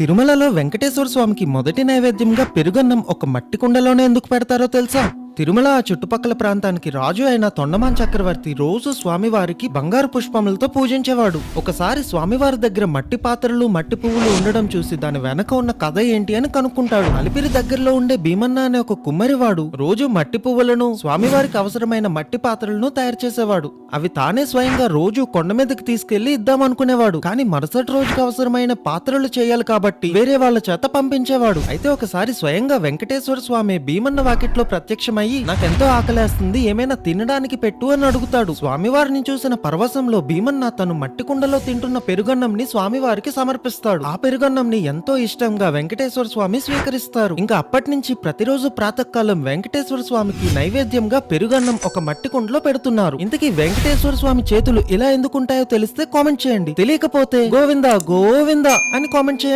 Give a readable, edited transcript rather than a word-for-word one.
తిరుమలలో వెంకటేశ్వర స్వామికి మొదటి నైవేద్యంగా పెరుగన్నం ఒక మట్టి కుండలోనే ఎందుకు పెడతారో తెలుసా? తిరుమల ఆ చుట్టుపక్కల ప్రాంతానికి రాజు అయిన తొండమాన్ చక్రవర్తి రోజు స్వామివారికి బంగారు పుష్పములతో పూజించేవాడు. ఒకసారి స్వామివారి దగ్గర మట్టి పాత్రలు మట్టి పువ్వులు ఉండడం చూసి దాని వెనక ఉన్న కథ ఏంటి అని కనుక్కుంటాడు. అలిపిరి దగ్గరలో ఉండే భీమన్న అనే ఒక కుమ్మరివాడు రోజు మట్టి పువ్వులను స్వామివారికి అవసరమైన మట్టి పాత్రలను తయారు చేసేవాడు. అవి తానే స్వయంగా రోజు కొండ మీదకి తీసుకెళ్లి ఇద్దామనుకునేవాడు. కానీ మరుసటి రోజుకి అవసరమైన పాత్రలు చేయాలి కాబట్టి వేరే వాళ్ళ చేత పంపించేవాడు. అయితే ఒకసారి స్వయంగా వెంకటేశ్వర స్వామి భీమన్న వాకిట్లో ప్రత్యక్షమై నాకెంతో ఆకలేస్తుంది, ఏమైనా తినడానికి పెట్టు అని అడుగుతాడు. స్వామివారిని చూసిన పరవశంలో భీమన్న తను మట్టి కుండలో తింటున్న పెరుగన్నంని స్వామివారికి సమర్పిస్తాడు. ఆ పెరుగన్నంని ఎంతో ఇష్టంగా వెంకటేశ్వర స్వామి స్వీకరిస్తారు. ఇంకా అప్పటి నుంచి ప్రతిరోజు ప్రాతకాలం వెంకటేశ్వర స్వామికి నైవేద్యంగా పెరుగన్నం ఒక మట్టి కుండలో పెడుతున్నారు. ఇంతకీ వెంకటేశ్వర స్వామి చేతులు ఇలా ఎందుకుంటాయో తెలిస్తే కామెంట్ చేయండి. తెలియకపోతే గోవిందా గోవిందా అని కామెంట్ చేయండి.